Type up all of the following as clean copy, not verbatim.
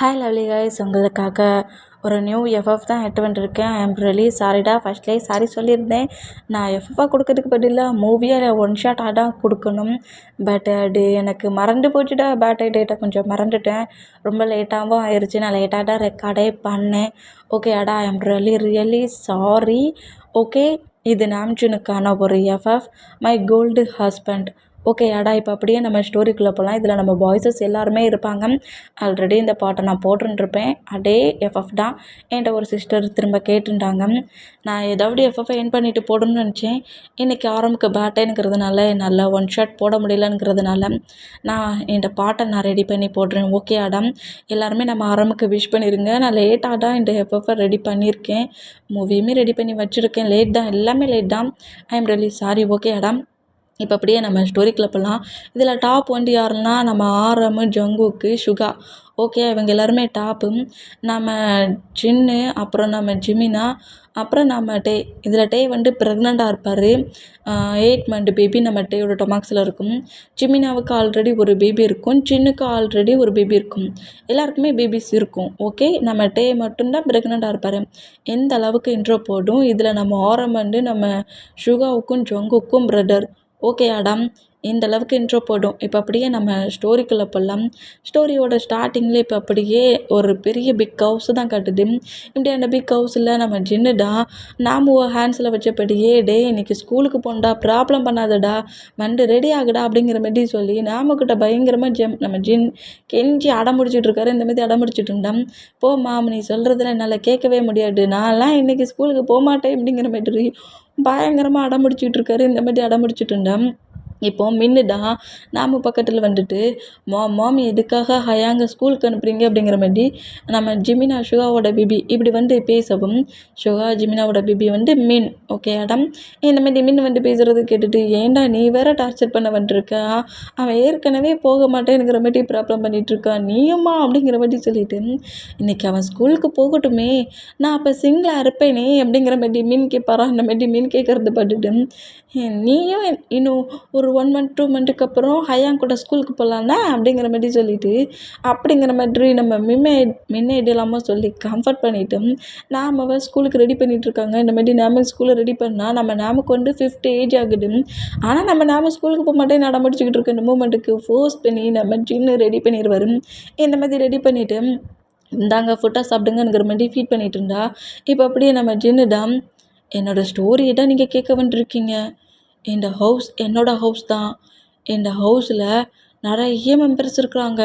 Hi lovely guys, உங்களுக்காக ஒரு new FF தான் எட்டு வந்துருக்கேன். ஐ எம் ரியலி சாரிடா. ஃபஸ்ட்லேயே சாரி சொல்லியிருந்தேன். நான் எஃப்எஃபாக கொடுக்கறதுக்கு பதிலாக மூவியாக ஒன் ஷாட் தான் கொடுக்கணும். பட் அது எனக்கு மறந்து போச்சுடா. பேட்டரி டேட்டை கொஞ்சம் மறந்துட்டேன். ரொம்ப லேட்டாகவும் ஆயிடுச்சு. நான் லேட்டாக தான் ரெக்கார்டே பண்ணேன். ஓகே அடா, I am really sorry. Okay, இது நாம்ஜுனுக்கான ஒரு FF, my gold husband. Okay அடா, இப்போ அப்படியே நம்ம ஸ்டோரிக்குள்ளே போகலாம். இதில் நம்ம பாய்ஸஸ் எல்லாருமே இருப்பாங்க. ஆல்ரெடி இந்த பாட்டை நான் போட்டுருப்பேன். அதே எஃப்எஃப் தான். என்கிட்ட ஒரு சிஸ்டர் திரும்ப கேட்டுட்டாங்க. நான் ஏதாவது எஃப்எஃப் என் பண்ணிவிட்டு போடணும்னு நினச்சேன். இன்றைக்கி ஆரம்புக்கு பேட்டேங்கிறதுனால என்னால் ஒன் ஷாட் போட முடியலங்கிறதுனால நான் இந்த பாட்டை நான் ரெடி பண்ணி போடுறேன். ஓகே அடா, எல்லாருமே நம்ம ஆரம்புக்கு விஷ் பண்ணிடுங்க. நான் லேட்டாக தான் இந்த எஃப்எஃப்பை ரெடி பண்ணியிருக்கேன். மூவியுமே ரெடி பண்ணி வச்சுருக்கேன். லேட் தான், எல்லாமே லேட் தான். ஐ எம் ரியலி சாரி. ஓகே அடா, இப்போ அப்படியே நம்ம ஸ்டோரிக்குள்ளே போகலாம். இதில் டாப் வந்து யாருன்னா நம்ம ஆரம், ஜங்குக்கு, சுகா. ஓகே, இவங்க எல்லாருமே டாப்பு. நம்ம ஜின்னு, அப்புறம் நம்ம ஜிமினா, அப்புறம் நம்ம டே. இதில் டே வந்து ப்ரெக்னெண்ட்டாக இருப்பார். 8 மந்த் பேபி நம்ம டேயோட டொமாக்ஸில் இருக்கும். ஜிமினாவுக்கு ஆல்ரெடி ஒரு பேபி இருக்கும். ஜின்னுக்கு ஆல்ரெடி ஒரு பேபி இருக்கும். எல்லாருக்குமே பேபிஸ் இருக்கும். ஓகே, நம்ம டே மட்டும்தான் ப்ரெக்னெண்ட்டாக இருப்பார். எந்த அளவுக்கு இன்ட்ரோ போடும். இதில் நம்ம ஆரம் வந்து நம்ம சுகாவுக்கும் ஜங்குக்கும் பிரதர். ஓகே அடம், இந்த அளவுக்கு இன்ட்ரோ போடும். இப்போ அப்படியே நம்ம ஸ்டோரிக்குள்ளே போகலாம். ஸ்டோரியோட ஸ்டார்டிங்கில் இப்போ அப்படியே ஒரு பெரிய பிக் ஹவுஸ் தான் காட்டுது. இப்படி அந்த பிக் ஹவுஸில் நம்ம ஜின்னுடா நாமுவ ஹேண்ட்ஸில் வச்சபடியே, டே இன்னைக்கு ஸ்கூலுக்கு போகணுடா, ப்ராப்ளம் பண்ணாதடா, வந்து ரெடி ஆகுடா அப்படிங்கிற மாதிரி சொல்லி நாமக்கிட்ட பயங்கரமாக நம்ம ஜின் கெஞ்சி அடம்பிடிச்சிட்டு இருக்காரு. இந்த மாதிரி அடம்பிடிச்சிட்டு இருந்தான். போம்மா, நீ சொல்கிறதுல என்னால் கேட்கவே முடியாது, நான்லாம் இன்றைக்கி ஸ்கூலுக்கு போக மாட்டேன் அப்படிங்கிற மாதிரி பயங்கரமாக அடம்பிடிச்சிட்டு இருக்காரு. இந்த மாதிரி அடம்பிடிச்சிட்டு இருந்தான். இப்போ மின்னுடா நாம பக்கத்தில் வந்துட்டு, மாம் எதுக்காக ஹயாங்க ஸ்கூலுக்கு அனுப்புறீங்க அப்படிங்கிற மாதிரி நம்ம ஜிமினா சுகாவோட பேபி இப்படி வந்து பேசவும், சுகா ஜிமினாவோட பேபி வந்து மின். ஓகே அடம், இந்த மாதிரி மின் வந்து பேசுகிறது கேட்டுட்டு, ஏன்டா நீ வேற டார்ச்சர் பண்ண வந்துருக்கா, அவன் ஏற்கனவே போக மாட்டேங்கிற மாதிரி ப்ராப்ளம் பண்ணிகிட்ருக்கான், நீயும்மா அப்படிங்கிற மாதிரி சொல்லிட்டு, இன்றைக்கி அவன் ஸ்கூலுக்கு போகட்டுமே, நான் அப்போ சிங்கிளாக இருப்பேனே அப்படிங்கிற மாதிரி மின் கேட்பாரா. இந்த மாதிரி மின் கேட்குறது பார்த்துட்டு, நீயும் இன்னும் ஒரு 1 மந்த் 2 மந்த்துக்கு அப்புறம் ஹயான் கூட ஸ்கூலுக்கு போகலான்னா அப்படிங்கிற மாதிரி சொல்லிவிட்டு, அப்படிங்கிற மாதிரி நம்ம மின்னை இல்லாமல் சொல்லி கம்ஃபர்ட் பண்ணிவிட்டு, நாம ஸ்கூலுக்கு ரெடி பண்ணிகிட்ருக்காங்க. இந்த மாதிரி நாம ஸ்கூலை ரெடி பண்ணால் நம்ம நாமுக்கு வந்து 50 ஏஜ் ஆகுது. ஆனால் நாம ஸ்கூலுக்கு போக மாட்டேன் நடமுடிச்சிக்கிட்டு இருக்க இந்த மூமெண்ட்டுக்கு ஃபோர்ஸ் பண்ணி நம்ம ஜின்னு ரெடி பண்ணிடுவார். இந்த மாதிரி ரெடி பண்ணிவிட்டு, இந்தாங்க ஃபுட்டாக சாப்பிடுங்கிற மாதிரி ஃபீட் பண்ணிகிட்டு இருந்தா. இப்போ அப்படியே நம்ம ஜின்னுடா, என்னோடய ஸ்டோரியை தான் நீங்கள் கேட்க வந்துருக்கீங்க. இந்த ஹவுஸ் என்னோடய ஹவுஸ் தான். இந்த ஹவுஸில் நிறைய மெம்பர்ஸ் இருக்கிறாங்க.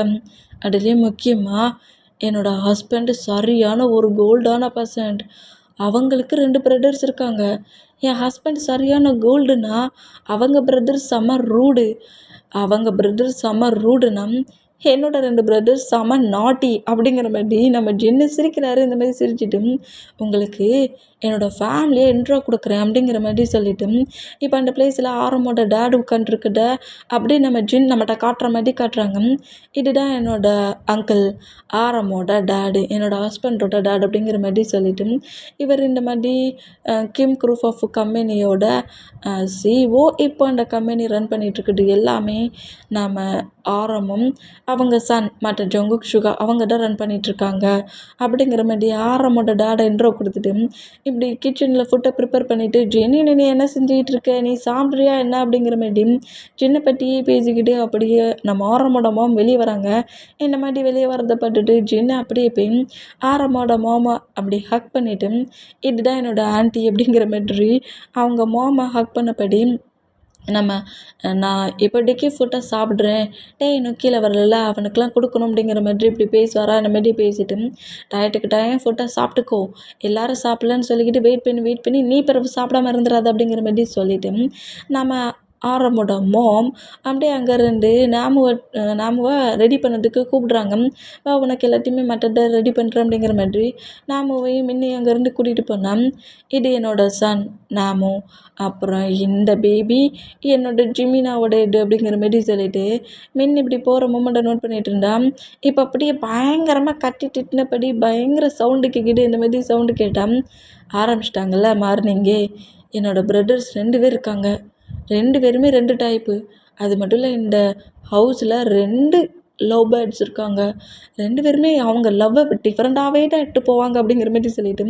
அதுலேயும் முக்கியமாக என்னோடய ஹஸ்பண்டு சரியான ஒரு கோல்டான பர்சன்ட். அவங்களுக்கு 2 பிரதர்ஸ் இருக்காங்க. என் ஹஸ்பண்ட் சரியான கோல்டுனா, அவங்க பிரதர்ஸ் செம ரூடு. அவங்க பிரதர்ஸ் செம ரூடுனா, என்னோட 2 பிரதர்ஸ் செம நாட்டி அப்படிங்கிற மாதிரி நம்ம ஜின்னு சிரிக்கிறாரு. இந்த மாதிரி சிரிச்சிட்டு, உங்களுக்கு என்னோடய ஃபேமிலியை இன்ட்ரோ கொடுக்குறேன் அப்படிங்கிற மாதிரி சொல்லிவிட்டு, இப்போ அந்த பிளேஸில் ஆரமோட டேடு உட்காந்துருக்குட அப்படியே நம்ம ஜின் நம்மகிட்ட காட்டுற மாதிரி காட்டுறாங்க. இதுதான் என்னோடய அங்கிள், ஆரமோட டேடு, என்னோடய ஹஸ்பண்டோட டேடு அப்படிங்கிற மாதிரி சொல்லிவிட்டு, இவர் இந்த மாதிரி கிம் குரூப் ஆஃப் கம்பெனியோட சிஓ. இப்போ அந்த கம்பெனி ரன் பண்ணிகிட்ருக்குது எல்லாமே நம்ம ஆரமும் அவங்க சன் மற்ற ஜங்குக் சுகா அவங்க தான் ரன் பண்ணிகிட்ருக்காங்க அப்படிங்கிற மாதிரி ஆரமோட டேடை இன்ட்ரோ கொடுத்துட்டு, இப்படி கிச்சனில் ஃபுட்டை ப்ரிப்பேர் பண்ணிவிட்டு, ஜெனி நீ என்ன செஞ்சுக்கிட்டு இருக்க, நீ சாப்பிட்றியா என்ன அப்படிங்கிற மாதிரி ஜின்னை பற்றியே பேசிக்கிட்டு அப்படியே நம்ம ஆரமோட மாம் வெளியே வராங்க. இந்த மாதிரி வெளியே வரதை பார்த்துட்டு ஜின்னை அப்படியே போய் ஆரமோட மாமா அப்படி ஹக் பண்ணிவிட்டு, இதுதான் என்னோடய ஆன்ட்டி அப்படிங்கிற மாதிரி அவங்க மாமா ஹக் பண்ணபடி, நான் இப்போதைக்கு ஃபுட்டை சாப்பிட்றேன், இன்னும் கீழே வரல, அவனுக்கெலாம் கொடுக்கணும் அப்படிங்கிற மாதிரி இப்படி பேசுவாரா. அந்த மாதிரி பேசிட்டு, டயத்துக்கு டைம் ஃபுட்டை சாப்பிட்டுக்கோ, எல்லோரும் சாப்பிட்லன்னு சொல்லிக்கிட்டு வெயிட் பண்ணி நீ பிறகு சாப்பிடாம இருந்துடாது அப்படிங்கிற மாதிரி சொல்லிவிட்டு, நம்ம ஆரமோட மாம் அப்படியே அங்கேருந்து நாமுவ ரெடி பண்ணதுக்கு கூப்பிட்றாங்க. உனக்கு எல்லாத்தையுமே மற்றதை ரெடி பண்ணுறேன் அப்படிங்கிற மாதிரி நாமுவையும் மின்னையும் அங்கேருந்து கூட்டிகிட்டு போனான். இது என்னோடய சன் நாமு, அப்புறம் இந்த பேபி என்னோட ஜிமினாவோட இது அப்படிங்கிற மாதிரி சொல்லிட்டு மின் இப்படி போகிற மூமெண்ட்டை நோட் பண்ணிகிட்டு இருந்தான். இப்போ அப்படியே பயங்கரமாக கட்டி திட்டினபடி பயங்கர சவுண்டு கேட்குது. இந்த மாதிரி சவுண்டு கேட்டால் ஆரம்பிச்சிட்டாங்கல்ல மார்னிங்கே. என்னோடய பிரதர்ஸ் 2 பேர் இருக்காங்க. 2 பேருமே 2 டைப்பு. அது மட்டும் இல்லை, இந்த ஹவுஸில் 2 லவ் பேர்ட்ஸ் இருக்காங்க. 2 பேருமே அவங்க லவ்வை டிஃப்ரெண்ட்டாகவே தான் எடுத்து போவாங்க அப்படிங்கிற மாரி சொல்லிட்டு,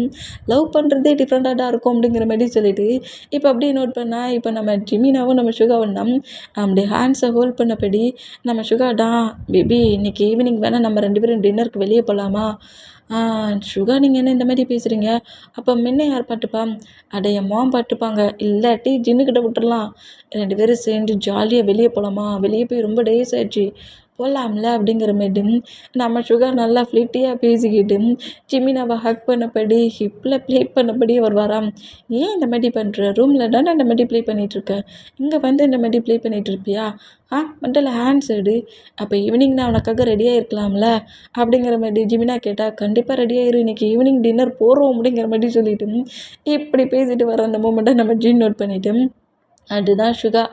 லவ் பண்ணுறதே டிஃப்ரெண்ட்டாக தான் இருக்கும் அப்படிங்கிற மாரி சொல்லிட்டு, இப்போ அப்படியே நோட் பண்ணா, இப்போ நம்ம ஜிமினாவும் நம்ம சுகாவும் தான் அப்படி ஹேண்ட்ஸை ஹோல்ட் பண்ணபடி நம்ம சுகாடா, பேபி இன்னைக்கு ஈவினிங் வேணால் நம்ம 2 பேரும் டின்னருக்கு வெளியே போகலாமா? சுகா நீங்கள் என்ன இந்த மாதிரி பேசுகிறீங்க? அப்போ முன்ன யார் பார்த்துப்பா? அட என் மாம் பார்த்துப்பாங்க. இல்லாட்டி ஜின்னுக்கிட்ட விட்டுறலாம். 2 பேரும் சேர்ந்து ஜாலியாக வெளியே போகலாமா? வெளியே போய் ரொம்ப டேஸ் ஆயிடுச்சு, போகலாம்ல அப்படிங்கிற மாரி நம்ம சுகா நல்லா ஃப்ளிட்டியாக பேசிக்கிட்டு ஜிமினாவை ஹக் பண்ணபடி ஹிப்பில் ப்ளே பண்ணபடி அவர் வராம். ஏன் இந்த மாதிரி பண்ணுற? ரூமில் தானே இந்த மாதிரி ப்ளே பண்ணிகிட்ருக்க, இங்கே வந்து இந்த மாதிரி ப்ளே பண்ணிகிட்ருப்பியா? மண்டல ஹேண்ட்ஸ் எடு. அப்போ ஈவினிங் நான் உனக்காக ரெடியாக இருக்கலாம்ல அப்படிங்கிற மாதிரி ஜிமினா கேட்டால், கண்டிப்பாக ரெடியாகிரு, இன்றைக்கி ஈவினிங் டின்னர் போகிறோம் அப்படிங்கிற மாதிரி சொல்லிவிட்டு இப்படி பேசிட்டு வர அந்த மூமெண்ட்டை நம்ம ஜின் நோட் பண்ணிவிட்டு, அதுதான் சுகா,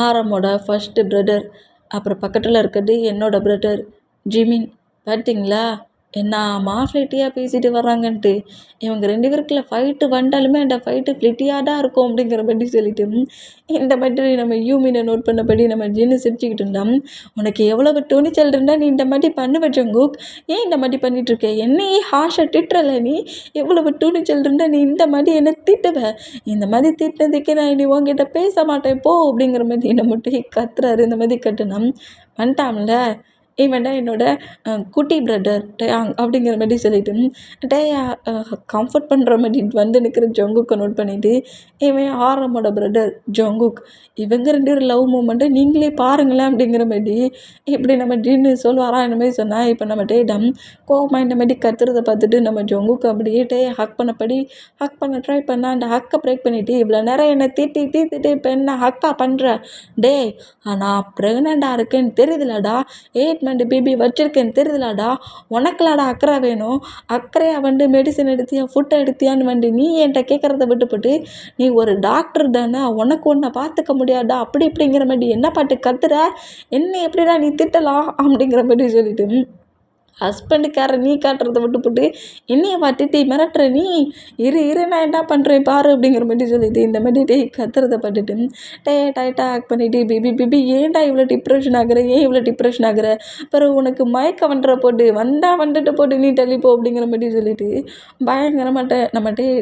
ஆரமோட ஃபஸ்ட்டு பிரதர். அப்புறம் பக்கத்தில் இருக்கிறது என்னோடய பிரதர் ஜிமின். பார்த்தீங்களா என்னம்மா ஃப்ளிட்டியாக பேசிட்டு வர்றாங்கன்ட்டு. இவங்க 2 பேருக்குள்ள ஃபைட்டு வந்தாலுமே அந்த ஃபைட்டு ஃப்ளிட்டியாக தான் இருக்கும் அப்படிங்கிற மாதிரி சொல்லிட்டு, இந்த மாதிரி நம்ம யூமினை நோட் பண்ணபடி நம்ம ஜின்னு சிரிச்சுக்கிட்டு இருந்தோம். உனக்கு எவ்வளவு துணிச்சல் இருந்தால் நீ இந்த மாதிரி பண்ணுவ ஜங்குக்? ஏன் இந்த மாதிரி பண்ணிகிட்ருக்க? என்னையே ஹாஷை திட்டுறல நீ? எவ்வளவு துணிச்சல் இருந்தால் நீ இந்த மாதிரி என்ன திட்டுவ? இந்த மாதிரி திட்டினதுக்கே நான் இனி உங்ககிட்ட பேச மாட்டேன் போ அப்படிங்கிற மாதிரி நம்மகிட்ட கத்துறாரு. இந்த மாதிரி கட்டுனா வந்துட்டான்ல இவன் தான் என்னோட குட்டி பிரதர் டேயாங் அப்படிங்கிற மாதிரி சொல்லிட்டு, டேயா கம்ஃபர்ட் பண்ணுற மாதிரி வந்து நிற்கிற ஜங்குக்கை நோட் பண்ணிவிட்டு, இவன் ஆரமோட பிரதர் ஜங்குக். இவங்க 2 பேரும் லவ் மூமெண்ட்டை நீங்களே பாருங்களேன் அப்படிங்கிற மாதிரி இப்படி நம்ம ஜின்னு சொல்லுவாரா இந்த மாதிரி சொன்னால், இப்போ நம்ம டேடம் கோவமாக இந்த மாதிரி கத்துறதை பார்த்துட்டு நம்ம ஜங்குக்கு அப்படியே ஹக் பண்ண ட்ரை பண்ணால் அந்த ஹக்கை பிரேக் பண்ணிவிட்டு, இவ்வளோ நேரம் என்னை தீட்டிட்டு இப்போ என்ன ஹக்கா பண்ணுற? டே நான் ப்ரெக்னெண்ட்டாக இருக்கேன்னு தெரியுதுலடா, 8 மந்த் பேபி வச்சிருக்கேன்னு தெரியுதுலாடா, உனக்குலாடா அக்கறை வேணும்? அக்கறையாக வந்து மெடிசன் எடுத்தியா, ஃபுட்டை எடுத்தியான்னு வந்து நீ என்கிட்ட கேட்குறத விட்டுப்பட்டு, நீ ஒரு டாக்டர் தானே, உனக்கு ஒன்றை பார்த்துக்க முடியாதா அப்படி இப்படிங்கிற மாதிரி என்ன பாட்டு கத்துற? என்ன எப்படிடா நீ திட்டலாம் அப்படிங்கிற மாதிரி சொல்லிட்டு, ஹஸ்பண்டுக்கார நீ காட்டுறதை விட்டுப்பட்டு என்னையவா திட்டி மிரட்டுற நீ? இரு நான் என்ன பண்ணுறேன் பாரு அப்படிங்கிற மாதிரி சொல்லிட்டு இந்த மாதிரி கத்துறதை பட்டுட்டு டைட்டாக ஆக்ட் பண்ணிட்டு, பேபி ஏன்டா இவ்வளோ டிப்ரெஷன் ஆகுற? ஏன் இவ்வளோ டிப்ரெஷன் ஆகுற? பிறகு உனக்கு மயக்க வந்துடுற போட்டு வந்துட்டு போட்டு நீ தள்ளிப்போ அப்படிங்கிற மாதிரி சொல்லிட்டு பயங்கரமாட்ட நம்மகிட்ட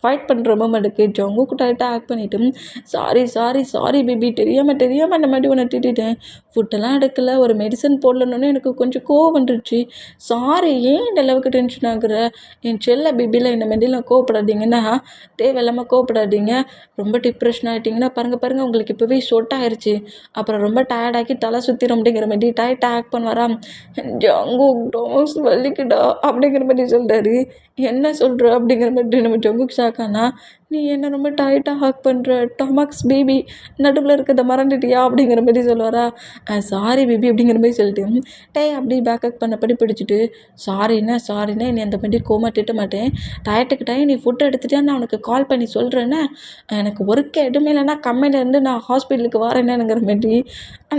ஃபைட் பண்ணுற மூமெண்ட்டுக்கு ஜங்குக்கு டைட்டாக ஆக்ட் பண்ணிவிட்டு, சாரி பேபி, தெரியாமல் இந்த மாதிரி உன்னை திட்டிட்டேன், ஃபுட்டெல்லாம் எடுக்கல, ஒரு மெடிசன் போடலன்னு எனக்கு கொஞ்சம் கோவம் வந்துடுச்சு, சாரி. ஏன் இந்த அளவுக்கு டென்ஷன் ஆகுற? என் செல்ல பேபியில் இந்த மாதிரிலாம் கோவப்படாதீங்கன்னா, தேவையில்லாமல் கோவப்படாதீங்க. ரொம்ப டிப்ரெஷன் ஆகிட்டிங்கன்னா பாருங்கள் உங்களுக்கு இப்போவே சொட்டாயிருச்சு, அப்புறம் ரொம்ப டயர்டாக்கி தலை சுற்றிடும் அப்படிங்கிற மாதிரி டைட்டாக ஆக்ட் பண்ணுவாராம். ஜங்குக் டோஸ் வலிக்குடா அப்படிங்கிற மாதிரி சொல்கிறாரு. என்ன சொல்கிற அப்படிங்கிற மாதிரி நம்ம ஜங்குக் ஷாக்கானா, நீ என்ன ரொம்ப டைட்டாக ஹக் பண்ணுற, டொமக்ஸ் பேபி நடுவில் இருக்கிறத மறந்துட்டியா அப்படிங்கிற மாதிரி சொல்லுவாரா. சாரி பேபி அப்படிங்கிற மாதிரி சொல்லிட்டு அப்படி பேக்கப் பண்ணபடி பிடிச்சிட்டு, சாரிண்ணே நீ அந்த மாதிரி கோமா திட்ட மாட்டேன், டயத்துக்கு நீ ஃபுட் எடுத்துட்டியா நான் உனக்கு கால் பண்ணி சொல்கிறேன்னே, எனக்கு ஒர்க்கு எதுவுமே இல்லைன்னா கம்மியிலேருந்து நான் ஹாஸ்பிட்டலுக்கு வரேன்னேங்கிற மாதிரி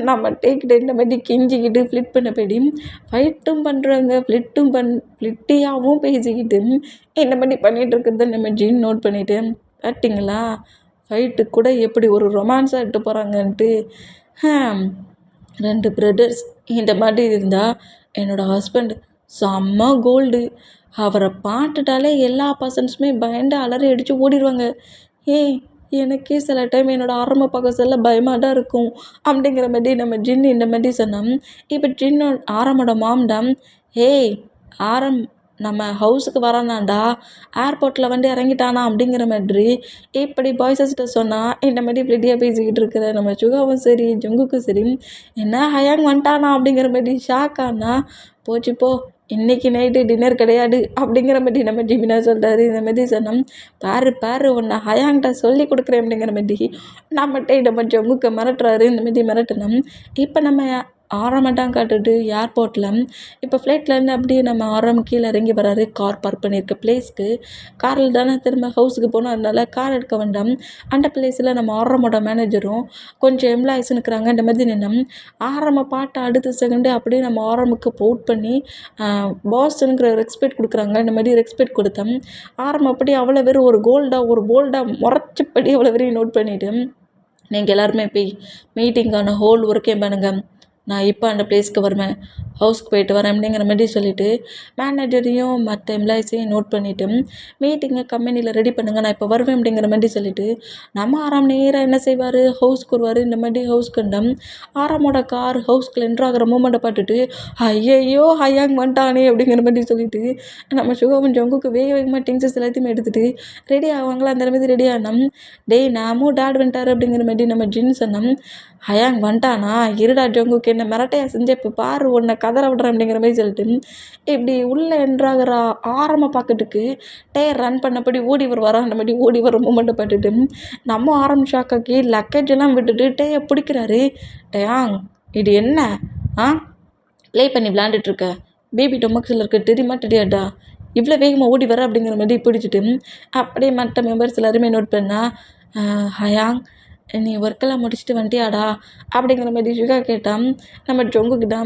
நம்ம டேக்கிட்ட இந்த மாதிரி கெஞ்சிக்கிட்டு ஃப்ளிட் பண்ணபடி ஃபைட்டும் பண்ணுறாங்க, ஃப்ளிட்டியாகவும் பேசிக்கிட்டு இந்த மாதிரி பண்ணிகிட்டு இருக்கிறத நம்ம ஜின் நோட் பண்ணிவிட்டு, பார்த்தீங்களா ஃபைட்டு கூட எப்படி ஒரு ரொமான்ஸாக எடுத்து போகிறாங்கன்ட்டு. 2 பிரதர்ஸ் இந்த மாதிரி இருந்தால் என்னோடய ஹஸ்பண்ட் செம்ம கோல்டு. அவரை பார்த்துட்டாலே எல்லா பர்சன்ஸுமே பயந்து அலறி அடித்து ஓடிடுவாங்க. எனக்கே சில டைம் என்னோடய ஆரம்ப பார்க்க சொல்ல பயமாக தான் இருக்கும் அப்படிங்கிற மாதிரி நம்ம ஜின் இந்த மாதிரி சொன்னோம். இப்போ ஆரமோட மாம் தான், ஆரம் நம்ம ஹவுஸுக்கு வரானாண்டா, ஏர்போர்ட்டில் வந்து இறங்கிட்டானா அப்படிங்கிற மாதிரி இப்படி பாய்ஸஸ்கிட்ட சொன்னால் இந்த மாதிரி ஃப்ளிட்டியாக பேசிக்கிட்டு இருக்கிற நம்ம சுகாவும் சரி ஜங்குக்கும் சரி, என்ன ஹயாங் வந்துட்டானா அப்படிங்கிற மாதிரி ஷாக்கானா, போச்சு போ இன்றைக்கி நைட்டு டின்னர் கிடையாது அப்படிங்கிற மாதிரி நம்ம ஜிமினா சொல்கிறாரு. இந்த மாதிரி சொன்னோம். பாரு உன்னை ஹயாங்கிட்ட சொல்லி கொடுக்குறேன் அப்படிங்கிற மாதிரி நம்மகிட்ட நம்ம ஜங்குக்கை மிரட்டுறாரு. இந்த மாதிரி மிரட்டணும். இப்போ நம்ம ஆரம்பம் காட்டுது ஏர்போர்ட்டில். இப்போ ஃப்ளைட்லேருந்து அப்படியே நம்ம ஆரம் கீழே இறங்கி வராரு கார் பார்க் பண்ணியிருக்க பிளேஸ்க்கு. காரில் தானே திரும்ப ஹவுஸுக்கு போனோம், அதனால கார் எடுக்க வேண்டாம். அந்த பிளேஸில் நம்ம ஆரமோட மேனேஜரும் கொஞ்சம் எம்ப்ளாயிஸ் இருக்கிறாங்க. இந்த மாதிரி நின்னோம். ஆரம்ப பாட்டு அடுத்த செகண்டே அப்படியே நம்ம ஆரமுக்கு போட் பண்ணி பாஸ்ங்கிற ரெஸ்பெக்ட் கொடுக்குறாங்க. இந்த மாதிரி ரெஸ்பெக்ட் கொடுத்தோம். ஆரம் அப்படி அவ்வளோ பேர் ஒரு போல்டாக முறைச்சப்படி அவ்வளோ பேரையும் நோட் பண்ணிவிட்டு, நீங்கள் எல்லாருமே போய் மீட்டிங்கான ஹோல் ஒர்க்கே பண்ணுங்க, நான் இப்போ அந்த பிளேஸ்க்கு வருவேன், ஹவுஸ்க்கு போயிட்டு வரேன் அப்படிங்கிற மாதிரி சொல்லிவிட்டு மேனேஜரையும் மற்ற எம்ப்ளாயிஸையும் நோட் பண்ணிவிட்டு மீட்டிங்கை கம்பெனியில் ரெடி பண்ணுங்கள், நான் இப்போ வருவேன் அப்படிங்கிற மாதிரி சொல்லிவிட்டு நம்ம ஆறாம் நேராக என்ன செய்வார், ஹவுஸ்க்கு வருவார். இந்த மாதிரி ஹவுஸ் கண்டம் ஆறாமோட கார் ஹவுஸ்க்குள்ள என்ட்ரு ஆகிற மூமெண்ட்டை பார்த்துட்டு ஐயையோ ஹையாங் வந்துட்டானே அப்படிங்கிற மாதிரி சொல்லிட்டு நம்ம சுகமும் ஜங்குக்கு வேக வேகமாக திங்ஸஸ் எல்லாத்தையுமே எடுத்துகிட்டு ரெடி ஆவாங்களா, அந்த மாதிரி ரெடி ஆனோம். டேய் நாமும் டேட் வந்துட்டார் அப்படிங்கிற மாதிரி நம்ம ஜின் சொன்னோம். ஹயாங் வந்துட்டானா, இருடா ஜங்குக்கு என்ன மிரட்டையா செஞ்சு இப்போ பாரு உன்னை கதற விடுறேன் அப்படிங்கிற மாதிரி சொல்லிட்டு இப்படி உள்ளே என்ட்ராகிற ஆரம்ப பாக்கெட்டுக்கு டேர் ரன் பண்ணபடி ஓடி வருவாரா, அந்த மாதிரி ஓடி வர மூமெண்ட்டை பார்த்துட்டு நம்ம ஆரம்பிச்சாக்காக்கி லக்கேஜ் எல்லாம் விட்டுட்டு டேயை பிடிக்கிறாரு. டேயாங் இது என்ன ப்ளே பண்ணி விளாண்டுட்ருக்க, பேபி டொமக்ஸில் இருக்க தெரியுமா தெரியாதா, இவ்வளோ வேகமாக ஓடி வர அப்படிங்கிற மாதிரி பிடிச்சிட்டு அப்படியே மற்ற மெம்பர்ஸ் எல்லாருமே நோட் பண்ணா ஹயாங் நீ ஒர்க்கெல்லாம் முடிச்சுட்டு வந்துட்டியாடா அப்படிங்கிற மாதிரி சுகா கேட்டான். நம்ம ஜொங்குக்கிட்ட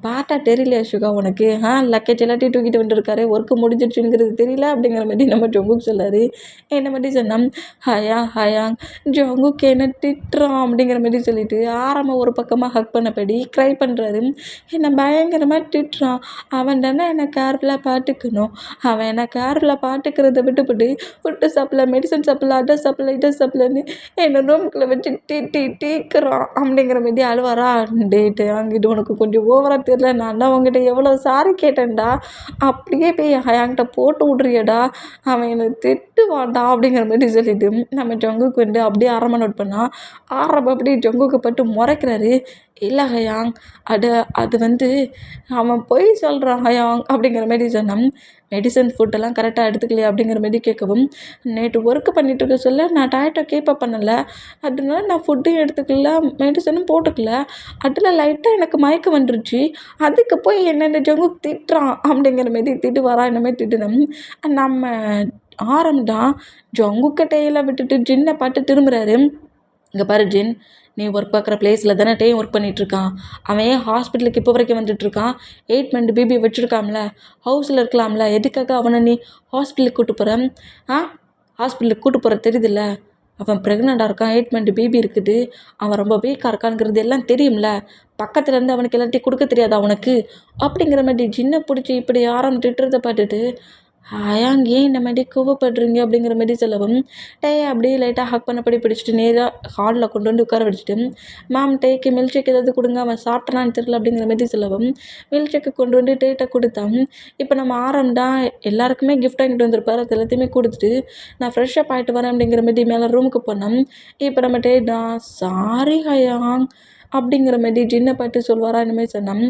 பார்த்தா தெரியலையா சுகா உனக்கு, லக்கேஜ் எல்லாத்தையும் தூக்கிட்டு வந்துருக்காரு, ஒர்க்கு முடிஞ்சிடுச்சுங்கிறது தெரியல அப்படிங்கிற மாதிரி நம்ம ஜொங்குக்கு சொல்லாரு. என்ன மாதிரி சொன்னான், ஹயாங் ஜொங்குக்கு என்ன திட்டுறான் அப்படிங்கிற மாதிரி சொல்லிட்டு ஆரம்பம் ஒரு பக்கமாக ஹக் பண்ணபடி க்ரை பண்ணுறாரு. என்னை பயங்கரமாக திட்டுறான், அவன் தானே என்னை கேர்ஃபுல்லாக பார்த்துக்கணும், அவன் என்னை கேர்ஃபுல்லாக பார்த்துக்கிறத விட்டுப்பட்டு ஃபுட்டு சாப்பிடல, மெடிசன் சாப்பிடல, அதை சாப்பிடல, இதை சாப்பிடலன்னு என்னை ரூம்குள்ளே வச்சு டீக்கிறான் அப்படிங்கிற மாதிரி அழுவாரா. டேட்டு அங்கிட்டு உனக்கு கொஞ்சம் ஓவராக தெரியல, நான் தான் உங்ககிட்ட எவ்வளோ சாரி கேட்டேன்டா, அப்படியே போய் என்கிட்ட போட்டு விட்றியடா, அவன் என்னை திட்டுவான்டா அப்படிங்கிற மாதிரி சொல்லிட்டு நம்ம ஜங்குக்கு வந்து அப்படியே ஆரம்ப நோட் பண்ணால் ஆரம்ப அப்படியே ஜங்குக்கு பட்டு முறைக்கிறாரு. இல்லை ஹயாங் அது வந்து அவன் பொய் சொல்கிறான் ஹயாங் அப்படிங்கிற மாதிரி சொன்னான். மெடிசன் ஃபுட்டெல்லாம் கரெக்டாக எடுத்துக்கலையா அப்படிங்கிற மாதிரி கேட்கவும் நேற்று ஒர்க்கு பண்ணிகிட்டு இருக்க சொல்ல நான் டயட்டை கீப்பப் பண்ணலை, அதனால நான் ஃபுட்டும் எடுத்துக்கல, மெடிசனும் போட்டுக்கல, அதில் லைட்டாக எனக்கு மயக்கம் வந்துருச்சு, அதுக்கு போய் என்ன ஜங்கு திட்டுறான் அப்படிங்கிற மாதிரி திட்டு வரா இந்த மாதிரி திட்டுனோம். நம்ம ஆரம்பம் ஜங்குக்கிட்டையில் விட்டுட்டு ஜின்னை பார்த்து திரும்புகிறாரு. இங்கே பாரு ஜின், நீ ஒர்க் பார்க்குற பிளேஸில் தானே டேயும் ஒர்க் பண்ணிகிட்ருக்கான், அவன் ஏன் ஹாஸ்பிட்டலுக்கு இப்போ வரைக்கும் வந்துட்டுருக்கான், 8 மந்த் பேபியை வச்சுருக்காம்ல, ஹவுஸில் இருக்கலாம்ல, எதுக்காக அவனை நீ ஹாஸ்பிட்டலுக்கு கூட்டு போகிற, ஹாஸ்பிட்டலுக்கு கூட்டு போகிற தெரியுதுல்ல, அவன் ப்ரெக்னெண்ட்டாக இருக்கான், 8 மந்த் பேபி இருக்குது, அவன் ரொம்ப வீக்காக இருக்கான்ங்கிறது எல்லாம் தெரியும்ல, பக்கத்தில் இருந்து அவனுக்கு எல்லாத்தையும் கொடுக்க தெரியாதா அவனுக்கு அப்படிங்கிற மாதிரி ஜின்னை பிடிச்சி இப்படி திட்டுறதை பார்த்துட்டு ஹயாங் ஏன் இந்த மாதிரி கோவப்படுறீங்க அப்படிங்கிற மாதிரி சொல்லவும் டேயை அப்படியே லைட்டாக ஹக் பண்ணபடி பிடிச்சிட்டு நேராக ஹாலில் கொண்டு வந்து உட்கார வச்சுட்டு மேம் டேக்கு மில்க் ஷேக் ஏதாவது கொடுங்க, அவன் சாப்பிட்றான்னு தெரியல அப்படிங்கிற மாதிரி சொல்லவும் மில்க் ஷேக்கு கொண்டு வந்து டேட்டை கொடுத்தான். இப்போ நம்ம ஆரம்பம் எல்லாருக்குமே கிஃப்ட் வாங்கிட்டு வந்திருப்பார், அது எல்லாத்தையுமே கொடுத்துட்டு நான் ஃப்ரெஷ்ஷப் ஆகிட்டு வரேன் அப்படிங்கிற மாதிரி மேலே ரூமுக்கு போனோம். இப்போ நம்ம டேட்டா சாரி ஹயாங் அப்படிங்கிற மாதிரி ஜின்னை பார்த்து சொல்வாரா இனிமேல் சொன்னோம்.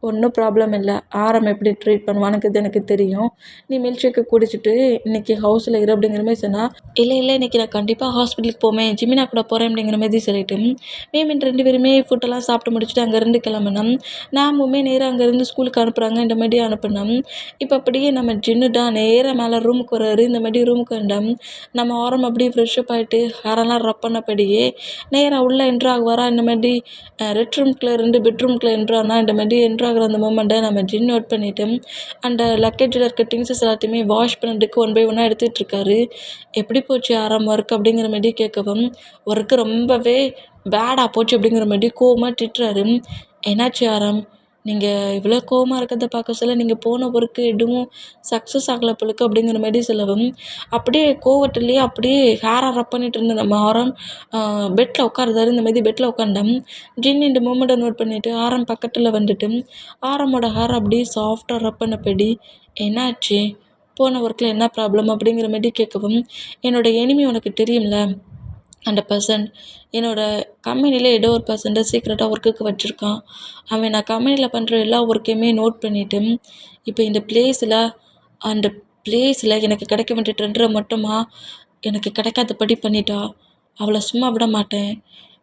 ஒன்றும் ப்ராப்ளம் இல்லை, ஆரம் எப்படி ட்ரீட் பண்ணுவானுக்கு எனக்கு தெரியும், நீ மில்க் ஷேக்கு குடிச்சிட்டு இன்றைக்கி ஹவுஸில் இரு அப்படிங்கிற மாதிரி சொன்னால் இல்லை இன்றைக்கி நான் கண்டிப்பாக ஹாஸ்பிட்டலுக்கு போவேன், ஜிமினா கூட போகிறேன் அப்படிங்கிற மாதிரி சொல்லிட்டு மேமின் 2 பேருமே ஃபுட்டெல்லாம் சாப்பிட்டு முடிச்சுட்டு அங்கேருந்து கிளம்பினோம். நாமுமே நேராக அங்கேருந்து ஸ்கூலுக்கு அனுப்புகிறாங்க, இந்த மாதிரி அனுப்பினோம். இப்போ அப்படியே நம்ம ஜின்னு தான் நேராக மேலே ரூமுக்கு வர்றாரு. இந்த மாதிரி ரூமுக்கு வந்தோம். நம்ம ஆரம் அப்படியே ஃப்ரெஷ்ஷப் ஆகிட்டு ஹேரெல்லாம் ரப் பண்ணபடியே நேராக உள்ளே என்ட்ரு ஆகுவாரா. இந்த மாதிரி ரெட் ரூம்குள்ளே 2 பெட்ரூம்குள்ளே என்ட்ரானா இந்த மாதிரி என்ட்ராகிற அந்த மூமெண்ட்டை நம்ம ஜின் நோட் பண்ணிவிட்டு அந்த லக்கேஜில் இருக்க திங்ஸஸ் எல்லாத்தையுமே வாஷ் பண்ணுறதுக்கு 1 by 1 எடுத்துகிட்ருக்காரு. எப்படி போச்சு ஆரம் ஒர்க் அப்படிங்கிற மாதிரி கேட்கவும் ஒர்க்கு ரொம்பவே பேடாக போச்சு அப்படிங்கிற மாதிரி கோவமாக திட்டுறாரு. என்னாச்சு ஆரம், நீங்கள் இவ்வளோ கோவமாக இருக்கிறத பார்க்க சொல்ல நீங்கள் போன ஒர்க்கு எதுவும் சக்ஸஸ் ஆகலை போலுக்கு அப்படிங்கிற மாதிரி சொல்லவும் அப்படியே கோவத்துலேயே அப்படியே ஹேரை ரப் பண்ணிட்டு இருந்த நம்ம ஆரம் பெட்டில் உட்காருதாரு. இந்த மாதிரி பெட்டில் உட்காந்தோம். ஜின் இந்த மூமெண்ட்டை நோட் பண்ணிவிட்டு ஆரம் பக்கத்தில் வந்துட்டு ஆரமோட ஹேர் அப்படியே சாஃப்டாக ரப் பண்ணபடி என்னாச்சு, போன ஒர்க்கில் என்ன ப்ராப்ளம் அப்படிங்கிற மாதிரி கேட்கவும் என்னோடய எனிமி உனக்கு தெரியும்ல, அந்த பர்சன் என்னோடய கம்பெனியில் ஏதோ ஒரு பர்சன்ட்டை சீக்ரெட்டாக ஒர்க்குக்கு வச்சுருக்கான், அவன் நான் கம்பெனியில் பண்ணுற எல்லா ஒர்க்கையுமே நோட் பண்ணிவிட்டு இப்போ இந்த அந்த பிளேஸில் எனக்கு கிடைக்க வேண்டிய ட்ரெண்டரை மட்டுமா எனக்கு கிடைக்காதபடி பண்ணிட்டா, அவளை சும்மா விட மாட்டேன்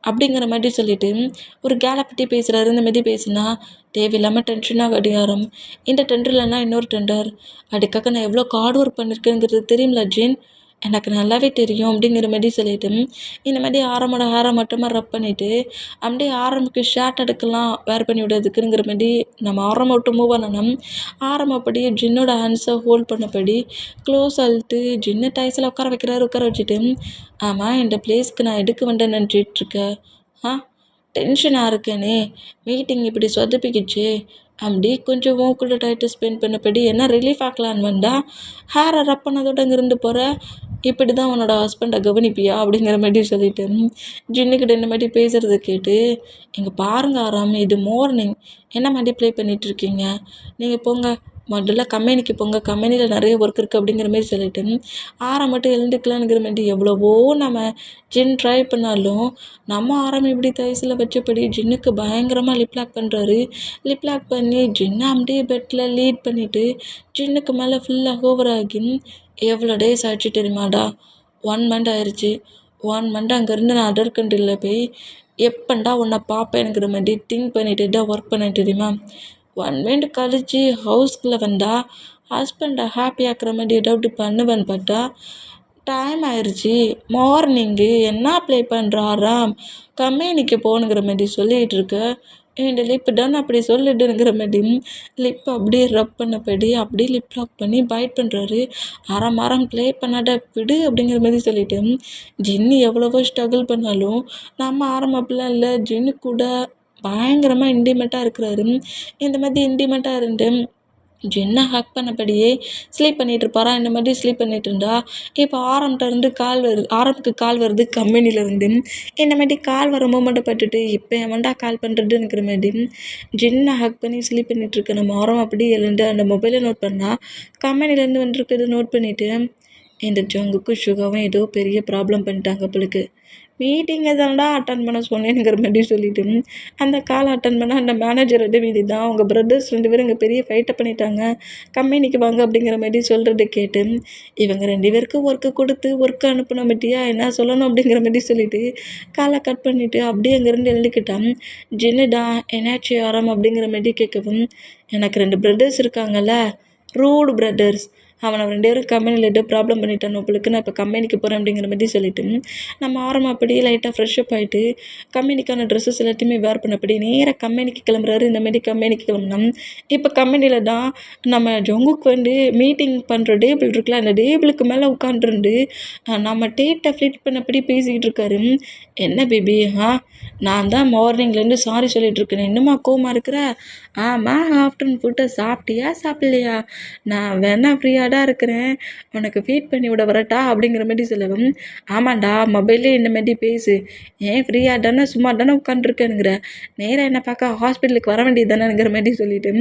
அப்படிங்கிற மாதிரி சொல்லிவிட்டு ஒரு கேலை பற்றி பேசுகிறாரு. இந்த மாதிரி பேசுனா தேவையில்லாமல் டென்ஷனாக அடியாரம். இந்த டெண்டர்லன்னா இன்னொரு டெண்டர், அதுக்காக நான் எவ்வளோ ஹார்ட் ஒர்க் பண்ணியிருக்கேங்கிறது தெரியும்ல ஜின், எனக்கு நல்லாவே தெரியும் அப்படிங்கிற மாதிரி சொல்லிவிட்டு இந்த மாதிரி ஆரமோட ஹேரை மட்டுமா ரப் பண்ணிவிட்டு அப்படியே ஆரம்புக்கு ஷர்ட் எடுக்கலாம் வேர் பண்ணி விடுறதுக்குங்கிற மாதிரி நம்ம ஆரம்ப விட்டு மூவ் பண்ணணும். ஆரம்பம் அப்படியே ஜின்னோட ஹேண்ட்ஸை ஹோல்ட் பண்ணபடி க்ளோஸ் அழுத்து ஜின்னை டைஸில் உட்கார வைக்கிறாரு. உட்கார வச்சுட்டு ஆமாம் இந்த பிளேஸ்க்கு நான் எதுக்கு வந்தேன்னு நினச்சிட்ருக்கேன், டென்ஷனாக இருக்கேனே, மீட்டிங் இப்படி சொதப்பிக்கிச்சு. அப்படி கொஞ்சம் மூக்குல டைட்டு ஸ்பெண்ட் பண்ணபடி என்ன ரிலீஃப் ஆக்கலான்னு வந்தா, ஹேரை ரப் பண்ணதோட இங்கிருந்து போகிற, இப்படி தான் உன்னோட ஹஸ்பண்டை கவனிப்பியா அப்படிங்கிற மாதிரி சொல்லிட்டு ஜின்னுக்கிட்ட இந்த மாதிரி பேசுகிறத கேட்டு, இங்கே பாருங்க ஆராம், இது மார்னிங் என்ன மாதிரி ப்ளே பண்ணிகிட்டு இருக்கீங்க, நீங்கள் போங்க முதல்ல கம்பெனிக்கு போங்க, கம்பெனியில் நிறைய ஒர்க் இருக்குது அப்படிங்கிற மாதிரி சொல்லிட்டு ஆரம் மட்டும் எழுந்துக்கலாங்கிற மாதிரி எவ்வளவோ நம்ம ஜின் ட்ரை பண்ணாலும் நம்ம ஆரம் இப்படி தயசில் வச்சபடி ஜின்னுக்கு பயங்கரமாக லிப் லாக் பண்ணுறாரு. லிப் லாக் பண்ணி ஜின்னை அப்படியே பெட்டில் லீட் பண்ணிவிட்டு ஜின்னுக்கு மேலே ஃபுல்லாக ஓவர் ஆகி எவ்வளோ டேஸ் ஆச்சு தெரியுமாடா, 1 மந்த் ஆயிடுச்சு. 1 மந்த் அங்கேருந்து நான் அதர் கண்ட்ரியில் போய் எப்பண்டா உன்னை பார்ப்பேனுங்கிற மாதிரி திங்க் பண்ணிட்டு தான் ஒர்க் பண்ணேன் தெரியுமா. 1 மந்த் கழிச்சு ஹவுஸ்குள்ளே வந்தால் ஹஸ்பண்டை ஹாப்பி ஆக்குற மாதிரி ஏதாவது பண்ணுவேன்னு பார்த்தா டைம் ஆயிடுச்சு மார்னிங்கு. என்ன ப்ளே பண்ணுறாராம், கம்பெனிக்கு போகணுங்கிற மாதிரி சொல்லிகிட்டு இருக்க, இந்த லிப் தான் அப்படி சொல்லிடுங்கிற மாதிரி லிப் அப்படியே ரப் பண்ணபடி அப்படியே லிப் லாக் பண்ணி பைட் பண்ணுறாரு. அறம் ப்ளே பண்ணாட விடு அப்படிங்கிற மாதிரி சொல்லிட்டு ஜின்னு எவ்வளவோ ஸ்ட்ரகிள் பண்ணாலும் நம்ம ஆரம் அப்படிலாம் இல்லை, ஜின்னு கூட பயங்கரமாக இன்டிமேட்டாக இருக்கிறாரு. இந்த மாதிரி இன்டிமேட்டாக இருந்து ஜின்னை ஹக் பண்ணபடியே ஸ்லீப் பண்ணிகிட்டு இருப்பாரா. இந்த மாதிரி ஸ்லீப் பண்ணிகிட்டு இருந்தா இப்போ ஆரம்கிட்டருந்து கால் வருது, ஆரம்புக்கு கால் வருது கம்பெனிலேருந்து. இந்த மாதிரி கால் வர மூமெண்ட்டை பட்டுட்டு இப்போ எவன்டா கால் பண்ணுறதுங்கிற மாதிரி ஜின்னை ஹக் பண்ணி ஸ்லீப் பண்ணிகிட்டு இருக்க நம்ம ஆரம் அப்படியே எழுந்து அந்த மொபைலை நோட் பண்ணால் கம்பெனிலேருந்து வந்துருக்கிறது நோட் பண்ணிவிட்டு, இந்த ஜங்குக்கும் சுகாவும் ஏதோ பெரிய ப்ராப்ளம் பண்ணிட்டாங்க போலுக்கு, மீட்டிங்கை தான்டா அட்டன் பண்ண சொன்னேங்கிற மாதிரி சொல்லிட்டு அந்த கால் அட்டன் பண்ண அந்த மேனேஜர் வீதி தான் அவங்க பிரதர்ஸ் 2 பேரும் இங்கே பெரிய ஃபைட்டை பண்ணிட்டாங்க, கம்பெனிக்கு வாங்க அப்படிங்கிற மாதிரி சொல்கிறத கேட்டு இவங்க 2 பேருக்கு ஒர்க்கு கொடுத்து ஒர்க்கு அனுப்பின பற்றியா என்ன சொல்லணும் அப்படிங்கிற மாதிரி சொல்லிட்டு காலை கட் பண்ணிவிட்டு அப்படியே அங்கேருந்து எழுதிக்கிட்டான். ஜின்னுடா என்னாச்சு ஆரம் அப்படிங்கிற மாதிரி கேட்கவும், எனக்கு 2 பிரதர்ஸ் இருக்காங்கல்ல, ரூட் பிரதர்ஸ், அவனை 2 பேரும் கம்பெனியில் ஏதோ ப்ராப்ளம் பண்ணிட்டான் உங்களுக்கு, நான் இப்போ கம்பெனிக்கு போகிறேன் அப்படிங்கிற மாதிரி சொல்லிட்டு நம்ம ஆரம் அப்படியே லைட்டாக ஃப்ரெஷ்அப் ஆகிட்டு கம்பெனிக்கான ட்ரெஸ்ஸஸ் எல்லாத்தையுமே வேர் பண்ணபடி நேராக கம்பெனிக்கு கிளம்புறாரு. இந்த மாதிரி கம்பெனிக்கு கிளம்புனா இப்போ கம்பெனியில் தான் நம்ம ஜங்குக்கு வந்து மீட்டிங் பண்ணுற டேபிள் இருக்குல்ல, அந்த டேபிளுக்கு மேலே உட்காந்துருந்து நம்ம டேட்டை ஃப்ளிட் பண்ணபடி பேசிக்கிட்டு இருக்காரு. என்ன பேபி, நான் தான் மார்னிங்லேருந்து சாரி சொல்லிட்டு இருக்கேன், இன்னுமா கோவமாக இருக்கிற, ஆமாம் ஆஃப்டர்நூன் ஃபுட்டை சாப்பிட்டியா சாப்பிட்லையா, நான் வேணா ஃப்ரீயாக தான் இருக்கிறேன், உனக்கு ஃபீட் பண்ணி விட வரட்டா அப்படிங்கிற மாதிரி சொல்லவும், ஆமாண்டா மொபைல்லே இந்த மாதிரி பேசு, ஏன் ஃப்ரீயாக தானே சும்மா தானே உட்காந்துருக்கேனுங்கிற, நேராக என்னை பார்க்க ஹாஸ்பிட்டலுக்கு வர வேண்டியது தானேங்கிற மாதிரி சொல்லிட்டு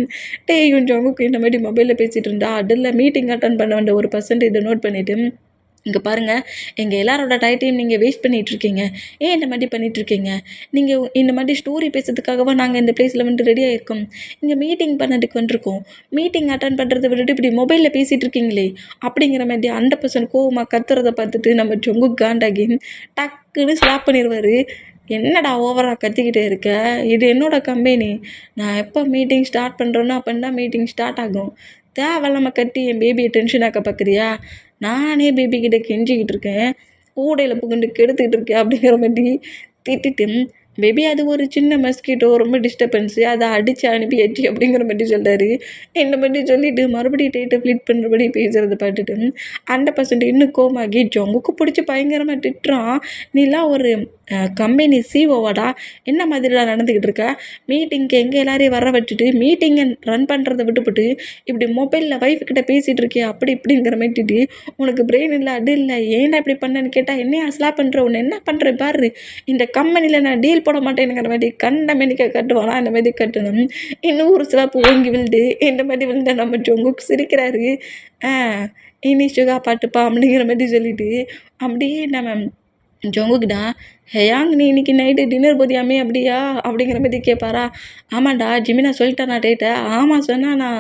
கொஞ்சம் அவங்களுக்கு இந்த மாதிரி மொபைலில் பேசிகிட்டு இருந்தா அதில் மீட்டிங் அட்டன் பண்ண வேண்டிய ஒரு பர்சன்ட் இதை நோட் பண்ணிவிட்டு, இங்கே பாருங்கள் எங்கள் எல்லாரோட டைத்தையும் நீங்கள் வேஸ்ட் பண்ணிகிட்ருக்கீங்க, ஏன் இந்த மாதிரி பண்ணிகிட்ருக்கீங்க, நீங்கள் இந்த மாதிரி ஸ்டோரி பேசுறதுக்காகவா நாங்கள் இந்த பிளேஸில் வந்துட்டு ரெடி ஆகிருக்கோம், இங்கே மீட்டிங் பண்ணதுக்கு வந்துருக்கோம், மீட்டிங் அட்டன் பண்ணுறதை விட்டுட்டு இப்படி மொபைலில் பேசிகிட்டு இருக்கீங்களே அப்படிங்கிற மாதிரி 100% கோவமாக கத்துறதை பார்த்துட்டு நம்ம ஜொங்கு காண்டாகி டக்குன்னு ஸ்லாப் பண்ணிடுவார். என்னடா ஓவராக கத்திக்கிட்டே இருக்க, இது என்னோட கம்பெனி, நான் எப்போ மீட்டிங் ஸ்டார்ட் பண்ணுறேனோ அப்போ தான் மீட்டிங் ஸ்டார்ட் ஆகும், தேவையில்லாமல் கட்டி என் பேபியை டென்ஷன் ஆக்க பார்க்குறியா, நானே பேபிக்கிட்ட கெஞ்சிக்கிட்டு இருக்கேன், ஊடையில் புகுந்து கெடுத்துக்கிட்டு இருக்கேன் அப்படிங்கிற மாதிரி திட்டிட்டு, பேபி அது ஒரு சின்ன மஸ்கிட்டோ ரொம்ப டிஸ்டர்பன்ஸு, அதை அடித்து அனுப்பியாச்சு அப்படிங்கிற மாதிரி சொல்கிறாரு. இந்த மாதிரி சொல்லிவிட்டு மறுபடியும் டேட்டை ஃப்ளிட் பண்ணுறபடி பேசுகிறத பார்த்துட்டு 100% இன்னும் கோமாகி ஜொங்குக்கு பிடிச்சி பயங்கரமாக திட்டுறான். நீலாம் ஒரு கம்பெனி சிஓவாடா, என்ன மாதிரிலாம் நடந்துக்கிட்டு இருக்க, மீட்டிங்க்கு எங்கே எல்லாரையும் வர வச்சுட்டு மீட்டிங்கை ரன் பண்ணுறதை விட்டுவிட்டு இப்படி மொபைலில் ஒய்ஃப்கிட்ட பேசிகிட்டு இருக்கியா அப்படி இப்படிங்கிற மாதிரி, உனக்கு பிரெயின் இல்லை அது இல்லை, ஏன்னா இப்படி பண்ணேன்னு கேட்டால் என்னையா ஸ்லாப் பண்ணுற, உன்னை என்ன பண்ணுற பாரு, இந்த கம்பெனியில் நான் டீல் போட மாட்டேனுங்கிற மாதிரி கண்ட மெனிக்க கட்டுவானா, இந்த மாதிரி கட்டணும். இன்னும் ஒரு ஸ்லாப் ஓங்கி விழுது இந்த மாதிரி விழுந்த நம்ம ஜொங்குக்கு சிரிக்கிறாரு. இனி சுகா பாட்டுப்பா அப்படிங்கிற மாதிரி சொல்லிட்டு அப்படியே நம்ம ஜொங்குக்குடா, ஹேயாங் நீ இன்னைக்கு நைட்டு டின்னர் போதியாமே அப்படியா அப்படிங்கிற மாதிரி கேட்பாரா. ஆமாண்டா ஜிமினா சொல்லிட்டானா டேட்டை, ஆமாம் சொன்னால் நான்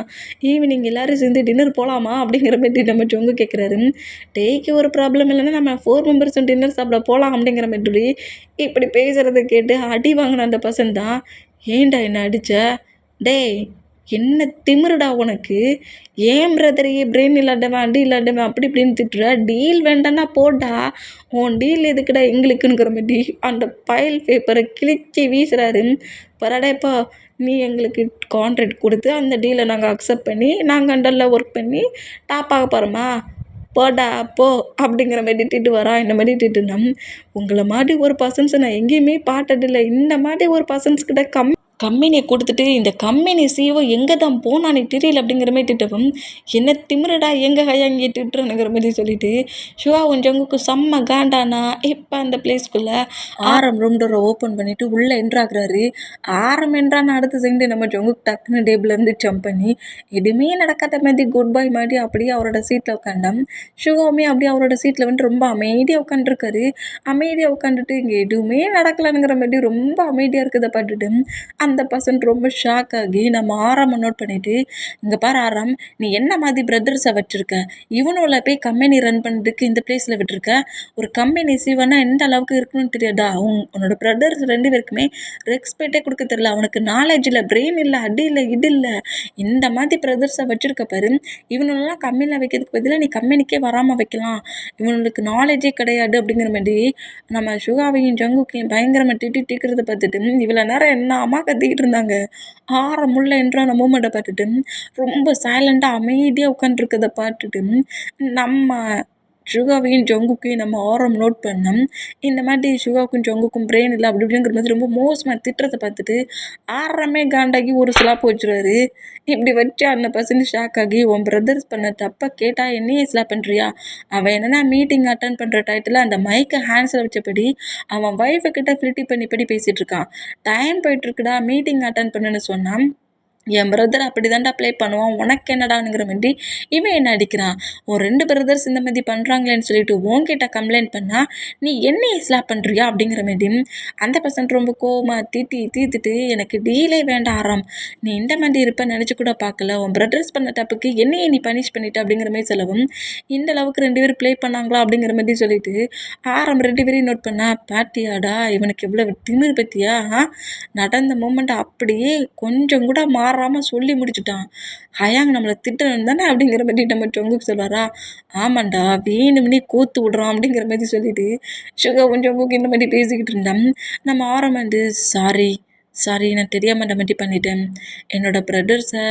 ஈவினிங் எல்லோரும் சேர்ந்து டின்னர் போகலாமா அப்படிங்கிற மாதிரி நம்ம ஜொங்கு கேட்குறாரு. டேய்க்கு ஒரு ப்ராப்ளம் இல்லைன்னா நம்ம 4 மெம்பர்ஸும் டின்னர் சாப்பிட போகலாம் அப்படிங்கிற மாதிரி இப்படி பேசுகிறத கேட்டு அடி வாங்கின அந்த பர்சன் தான், ஏன்டா என்ன அடித்த, டேய் என்ன திமிருடா உனக்கு, ஏன் பிரதரையே பிரெயின் இல்லாதவன் அடி இல்லாதவன் அப்படி இப்படின்னு திட்டுற, டீல் வேண்டான்னா போட்டா, உன் டீல் எதுக்குடா எங்களுக்குங்கிற மாதிரி அந்த ஃபைல் பேப்பரை கிழிச்சி வீசுகிறாரு. பரடேப்பா நீ எங்களுக்கு கான்ட்ராக்ட் கொடுத்து அந்த டீலை நாங்கள் அக்செப்ட் பண்ணி நாங்கள் அண்டரில் ஒர்க் பண்ணி டாப் ஆக போகிறோமா, போடா போ அப்படிங்கிற மாதிரி திட்டு வரான். இந்த மாதிரி திட்டுனா, உங்களை மாதிரி ஒரு பர்சன்ஸை நான் எங்கேயுமே பார்த்ததில்லை. இந்த மாதிரி ஒரு பர்சன்ஸ் கிட்ட கம்பெனியை கொடுத்துட்டு இந்த கம்பெனி சிஓ எங்கே தான் போனானே தெரியல அப்படிங்கிற மாதிரி திட்டவும், என்ன திமிருடா எங்கே கையாங்கி திட்டுறனுங்கிற மாதிரி சொல்லிட்டு சிவாவும் ஜங்குக்கும் செம்ம காண்டானா. இப்போ அந்த பிளேஸ்க்குள்ளே ஆரம் ரூம் டோரை ஓப்பன் பண்ணிவிட்டு உள்ளே என்ட்ராகிறாரு. ஆரம் என்றான்னு அடுத்த செகண்ட் நம்ம ஜங்குக்கு டக்குன்னு டேபிள்லேருந்து ஜம்ப் பண்ணி எதுவுமே நடக்காத மாதிரி குட் பை மாதிரி அப்படியே அவரோட சீட்டில் உட்காந்தோம். சிவாவுமே அப்படியே அவரோட சீட்டில் வந்துட்டு ரொம்ப அமைதியாக உட்காந்துருக்காரு. அமைதியாக உட்காந்துட்டு இங்கே எதுவுமே நடக்கலைங்கிற மாதிரி ரொம்ப அமைதியாக இருக்கிறத பார்த்துட்டு அந்த பர்சன் ரொம்ப ஷாக் ஆகி நம்ம ஆராமை நோட் பண்ணிவிட்டு, இங்கே பாரு ஆராம், நீ என்ன மாதிரி பிரதர்ஸை வச்சுருக்க, இவனுள்ள போய் கம்பெனி ரன் பண்ணுறதுக்கு இந்த பிளேஸில் விட்டுருக்க. ஒரு கம்பெனி சிவனா எந்த அளவுக்கு இருக்குன்னு தெரியாதா? உன்னோட பிரதர்ஸ் 2 பேருக்குமே ரெஸ்பெக்டே கொடுக்க தெரியல. அவனுக்கு நாலேஜ் இல்லை, பிரெயின் இல்லை, அடி இல்லை, இது இல்லை. இந்த மாதிரி பிரதர்ஸை வச்சுருக்க பாரு. இவனெல்லாம் கம்பெனியில் வைக்கிறதுக்கு பதிலாக நீ கம்பெனிக்கே வராமல் வைக்கலாம். இவனுக்கு நாலேஜே கிடையாது அப்படிங்கிற மாதிரி நம்ம சுகாவையும் ஜங்குக்கையும் பயங்கரமாக திட்டிக்கிறத பார்த்துட்டு இவ்வளோ நேரம் என்ன அம்மா கத்திக்கிட்டு இருந்தாங்க. முள்ள என்றான மூமெண்ட்டை பார்த்துட்டு ரொம்ப சைலண்டாக அமைதியாக உட்காந்துருக்கதை பார்த்துட்டு நம்ம சுகாவையும் ஜங்குக்கையும் நம்ம ஆரம் நோட் பண்ணோம். இந்த மாதிரி சுகாவுக்கும் ஜங்குக்கும் பிரெயின் இல்லை அப்படி இப்படிங்கிற மாதிரி ரொம்ப மோசமாக திட்டுறதை பார்த்துட்டு ஆரமே காண்டாகி ஒரு ஸ்லாப் வச்சுருவாரு. இப்படி வச்சு அந்த பர்சன் ஷாக் ஆகி, உன் பிரதர்ஸ் பண்ண தப்ப கேட்டால் என்னையே ஸ்லாப் பண்ணுறியா? அவன் என்னென்னா மீட்டிங் அட்டன் பண்ணுற டைத்தில் அந்த மைக்கை ஹேண்ட்ஸில் வச்சபடி அவன் ஒய்ஃபை கிட்ட ஃபில்ட்டி பண்ணி பேசிகிட்டு இருக்கான். டைம் போயிட்டுருக்குடா, மீட்டிங் அட்டன் பண்ணுன்னு சொன்னான். என் பிரதர் அப்படி தாண்டா ப்ளே பண்ணுவான், உனக்கு என்னடானுங்கிற மாதிரி இவன் என்ன அடிக்கிறான். ஒரு 2 பிரதர்ஸ் இந்த மாதிரி பண்ணுறாங்களேன்னு சொல்லிட்டு உன்கிட்ட கம்ப்ளைண்ட் பண்ணால் நீ என்னையை ஸ்லாப் பண்ணுறியா அப்படிங்கிற மாதிரி அந்த பர்சன் ரொம்ப கோவமாக தீத்துட்டு எனக்கு டீலே வேண்டாம் ஆராம், நீ இந்த மாதிரி இருப்பேன்னு நினச்சி கூட பார்க்கல. உன் பிரதர்ஸ் பண்ண தப்புக்கு என்னையை நீ பனிஷ் பண்ணிட்ட அப்படிங்கிற மாதிரி சொல்லவும், இந்த அளவுக்கு 2 பேரும் ப்ளே பண்ணாங்களா அப்படிங்கிற மாதிரி சொல்லிட்டு ஆரம் 2 பேரையும் நோட் பண்ணா, பாட்டியாடா இவனுக்கு எவ்வளோ திமிர் பற்றியா, நடந்த மூமெண்ட்டை அப்படியே கொஞ்சம் கூட மாறாமல் சொல்லி முடிச்சுட்டான். ஹயாங் நம்மளை திட்டணும் தானே அப்படிங்கிற மாதிரி நம்ம டொங்குக்கு சொல்வாரா. ஆமாண்டா வேணும்னே கூத்து விடுறான் அப்படிங்கிற மாதிரி சொல்லிட்டு சுகாவும் ஜொங்குக்கு இந்த மாதிரி பேசிக்கிட்டு இருந்தான். நம்ம ஆரம் வந்து சாரி நான் தெரியாமல் இந்த மாதிரி பண்ணிட்டேன், என்னோட பிரதர்ஸை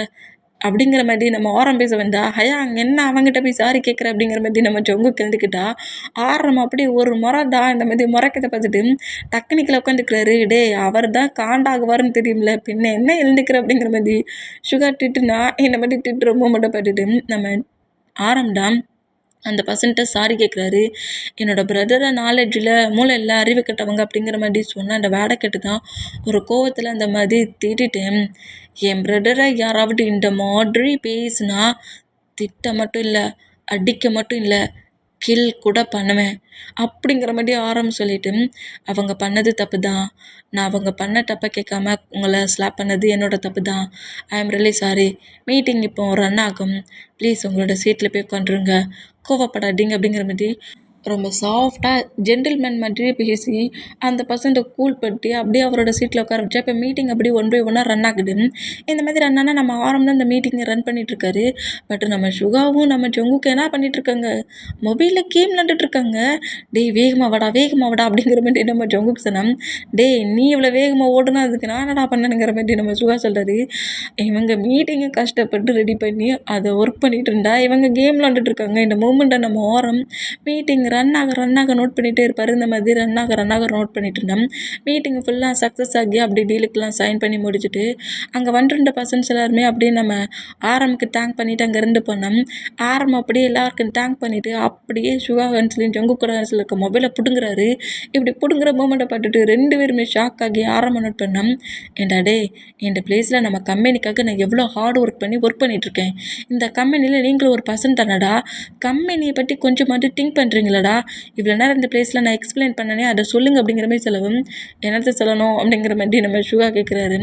அப்படிங்கிற மாதிரி நம்ம ஆரம் பேச வந்தா ஹயாங் என்ன அவங்ககிட்ட போய் சாரி கேட்குற அப்படிங்கிற மாதிரி நம்ம ஜொங்கு கிளந்துக்கிட்டா ஆரம் அப்படி ஒரு முறைடா இந்த மாதிரி முறைக்கதை பார்த்துட்டு டக்குனிக்கில் உட்காந்துக்கிறாரு. டே அவர் தான் காண்டாகுவாருன்னு தெரியும்ல, பின்ன என்ன எழுந்துக்கிற அப்படிங்கிற மாதிரி சுகர் திட்டுனா இந்த மாதிரி திட்டு ரொம்ப மட்டும் பார்த்துட்டு நம்ம ஆரம்டா அந்த பர்சன்ட்ட சாரி கேட்குறாரு. என்னோடய பிரதரை நாலேஜில் மூளை இல்லை, அறிவு கெட்டவங்க அப்படிங்கிற மாதிரி சொன்னால் அந்த வேடை கேட்டு தான் ஒரு கோவத்தில் அந்த மாதிரி திட்டிட்டேன். என் பிரதரை யாராவது இந்த மாதிரி பேசுனா திட்ட மட்டும் இல்லை, அடிக்க மட்டும் இல்லை, கில் கூட பண்ணுவேன் அப்படிங்கிற மாதிரி ஆரம் சொல்லிட்டு, அவங்க பண்ணது தப்பு தான், நான் அவங்க பண்ண தப்பை கேட்காம உங்களை ஸ்லாப் பண்ணது என்னோட தப்பு தான், ஐ எம் ரியலி சாரி, மீட்டிங் இப்போ ரன் ஆகும், ப்ளீஸ் உங்களோட சீட்டில் போய் உட்காந்துருங்க, கோவப்படாதீங்க அப்படிங்கிற மாதிரி ரொம்ப சாஃப்டாக ஜென்டில்மேன் மாதிரியே பேசி அந்த பர்சன்ட்டை கூல் படுத்தி அப்படியே அவரோட சீட்டில் உட்கார வச்சா இப்போ மீட்டிங் அப்படி 1 by 1 ரன் ஆகுது. இந்த மாதிரி ரன் ஆனால் நம்ம ஆரம் தான் இந்த மீட்டிங்கை ரன் பண்ணிகிட்ருக்காரு. பட் நம்ம சுகாவும் நம்ம ஜொங்குக்கு என்ன பண்ணிகிட்ருக்காங்க, மொபைலில் கேம் விளாண்டுட்ருக்காங்க. டேய் வேகமாக வாடா அப்படிங்கிற மாதிரி நம்ம ஜொங்குக்கு சொன்னோம். டேய் நீ இவ்வளோ வேகமாக ஓடுனா அதுக்கு நான் என்னடா பண்ணணுங்கிற மாதிரி நம்ம சுகா சொல்கிறாரு. இவங்க மீட்டிங்கை கஷ்டப்பட்டு ரெடி பண்ணி அதை ஒர்க் பண்ணிகிட்டு இருந்தா இவங்க கேம் விளாண்டுட்ருக்காங்க. இந்த மூமெண்ட்டை நம்ம ஆரம் மீட்டிங் ரன் ஆக நோட் பண்ணிகிட்டே இருப்பார். இந்த மாதிரி ரன் ஆக நோட் பண்ணிட்டு இருந்தோம். மீட்டிங் ஃபுல்லாக சக்ஸஸ் ஆகி அப்படி டீலுக்கெலாம் சைன் பண்ணி முடிச்சுட்டு அங்கே வந்துருந்த பர்சன்ஸ் எல்லாருமே அப்படியே நம்ம ஆரமுக்கு டேங்க் பண்ணிவிட்டு அங்கேருந்து போனோம். ஆரம் அப்படியே எல்லாருக்கும் டேங்க் பண்ணிவிட்டு அப்படியே சுகா ஹன்ஸ்லையும் ஜங்கு கூட ஹன்ஸில் இருக்க மொபைலை பிடுங்குறாரு. இப்படி பிடுங்குற மூமெண்ட்டை பார்த்துட்டு 2 பேருமே ஷாக் ஆகி ஆரம்பம் நோட் பண்ணோம். ஏண்டா டே இந்த பிளேஸில் நம்ம கம்பெனிக்காக நான் எவ்வளோ ஹார்ட் ஒர்க் பண்ணிகிட்ருக்கேன், இந்த கம்பெனியில் நீங்களும் ஒரு பர்சன் தானடா, கம்பெனியை பற்றி கொஞ்சம் மட்டும் திங்க் பண்ணுறீங்களா, இவ்வளோ நேரம் இந்த பிளேஸில் நான் எக்ஸ்பிளைன் பண்ணனே அதை சொல்லுங்கள் அப்படிங்கிற மாதிரி சொல்லவும், என்னத்தை சொல்லணும் அப்படிங்கிற மாதிரி நம்ம சுகா கேட்குறாரு.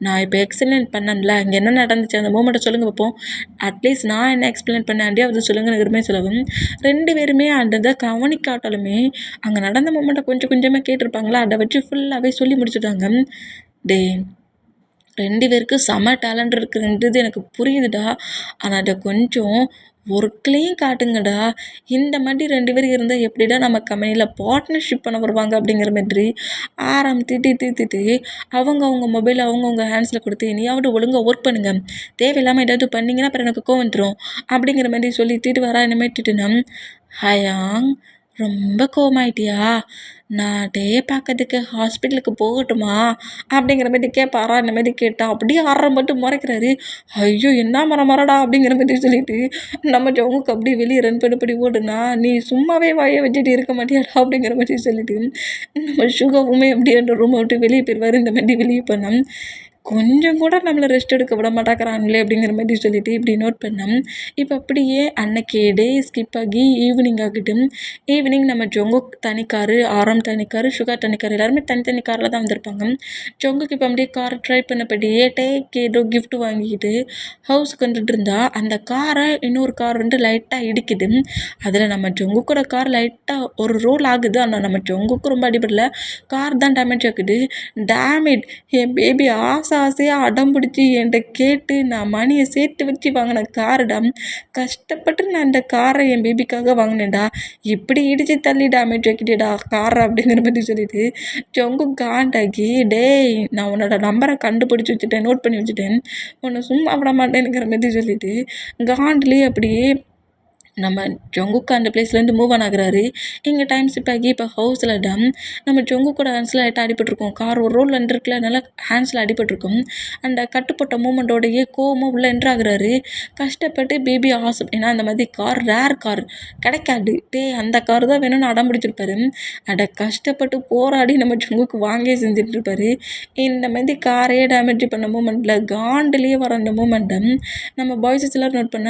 நான் இப்போ எக்ஸ்பிளைன் பண்ணல, இங்கே என்ன நடந்துச்சு அந்த மூமெண்ட்டை சொல்லுங்கள் பார்ப்போம், அட்லீஸ்ட் நான் என்ன எக்ஸ்பிளைன் பண்ணாண்டியே அதை சொல்லுங்கிற மாதிரி சொல்லவும் 2 பேருமே அந்த இதை கவனிக்காட்டாலுமே அங்கே நடந்த மூமெண்ட்டை கொஞ்சமாக கேட்டிருப்பாங்களா, அதை வச்சு ஃபுல்லாகவே சொல்லி முடிச்சுட்டாங்க. டே 2 பேருக்கு செம டேலண்ட் இருக்குன்றது எனக்கு புரியுதுடா, ஆனால் அதை கொஞ்சம் ஒர்க்லேயும் காட்டுங்கடா. இந்த மாதிரி 2 பேர் இருந்தால் எப்படிடா நம்ம கம்பெனியில் பார்ட்னர்ஷிப் பண்ண வருவாங்க அப்படிங்கிற மாதிரி திட்டிட்டு அவங்க மொபைலை அவங்கவுங்க ஹேண்ட்ஸில் கொடுத்து நீயாவது ஒழுங்காக ஒர்க் பண்ணுங்க, தேவையில்லாமல் ஏதாவது பண்ணிங்கன்னா அப்புறம் எனக்கு கோவம் வந்துடும் அப்படிங்கிற மாதிரி சொல்லிட்டு வரா. இனிமேட்டுனா ஹயாங் ரொம்ப கோவமாயிட்டியா, நான் டே பார்க்கறதுக்கு ஹாஸ்பிட்டலுக்கு போகட்டுமா அப்படிங்கிற மாதிரி கேட்பாரா. இந்த மாதிரி கேட்டால் அப்படியே மட்டும் முறைக்கிறாரு. ஐயோ என்ன மரடா அப்படிங்கிற மாதிரி சொல்லிட்டு நம்ம ஜவுக்கு அப்படியே வெளியே ரன் பண்ணப்படி ஓடுனா, நீ சும்மாவே வாயை வச்சுட்டு இருக்க மாட்டியாடா அப்படிங்கிற மாதிரி சொல்லிட்டு நம்ம சுகாவுமே அப்படியே அந்த ரூமை விட்டு வெளியே போயிடுவார். இந்த மாதிரி வெளியே போனால் கொஞ்சம் கூட நம்மளை ரெஸ்ட் எடுக்க விட மாட்டேங்கிறாங்களே அப்படிங்கிற மாதிரி சொல்லிட்டு இப்படி நோட் பண்ணோம். இப்போ அப்படியே அன்னைக்கு டே ஸ்கிப் ஆகி ஈவினிங் ஆகிட்டும். ஈவினிங் நம்ம ஜொங்குக் தனிக்காரு, ஆரம் தனிக்காரு, சுகர் தனிக்காரு எல்லாருமே தனித்தனி காரில் தான் வந்திருப்பாங்க. ஜொங்குக்கு இப்போ அப்படியே கார் ட்ரை பண்ணப்படியே டேக் ஏதோ கிஃப்ட் வாங்கிக்கிட்டு ஹவுஸுக்கு வந்துட்டு இருந்தா அந்த காரை இன்னொரு கார் வந்து லைட்டாக இடிக்குது. அதில் நம்ம ஜொங்குக்கோட கார் லைட்டாக ஒரு ரோல் ஆகுது. ஆனால் நம்ம ஜொங்குக்கு ரொம்ப அடிபடல, கார் தான் டேமேஜ் ஆகுது. டேமேஜ் என் பேபி ஆசையாக அடம் பிடிச்சி என்கிட்ட கேட்டு நான் மணியை சேர்த்து வச்சு வாங்கின காருடா. கஷ்டப்பட்டு நான் அந்த காரை என் பேபிக்காக வாங்கினேன்டா, இப்படி இடித்து தள்ளி டேமேஜ் ஆக்கிட்டேடா காரை அப்படிங்கிற மாதிரி சொல்லிட்டு ஜொங்கு காண்டாகி, டேய் நான் உன்னோட நம்பரை கண்டுபிடிச்சி வச்சுட்டேன், நோட் பண்ணி வச்சுட்டேன், உன்னை சும்மா விட மாட்டேனுங்கிற மாதிரி சொல்லிட்டு காண்ட்லேயே அப்படியே நம்ம ஜொங்குக்கு அந்த பிளேஸ்லேருந்து மூவ் ஆன் ஆகுறாரு. இங்கே டைம் ஸ்கிப் ஆகி இப்போ ஹவுஸில் நம்ம ஜொங்குக்கோட ஹேண்ட்ஸில் லைட்டாக அடிபட்டிருக்கும். கார் ஒரு ரோல் வந்துருக்குல, அதனால ஹேண்ட்ஸில் அடிபட்டிருக்கும். அந்த கட்டுப்பட்ட மூமெண்ட்டோடையே கோவமாக உள்ளே என்ட்ராகிறாரு. கஷ்டப்பட்டு பேபி ஆசம், ஏன்னா அந்த மாதிரி கார் ரேர் கார் கிடைக்காது, அந்த கார் தான் வேணும்னு அடம் பிடிச்சிருப்பாரு. அதை கஷ்டப்பட்டு போராடி நம்ம ஜொங்குக்கு வாங்கே செஞ்சுட்ருப்பாரு. இந்த மாதிரி காரையே டேமேஜ் பண்ண மூமெண்ட்டில் காண்டுலேயே வர அந்த மூமெண்ட்டை நம்ம பாய்ஸஸ் எல்லோரும் நோட் பண்ண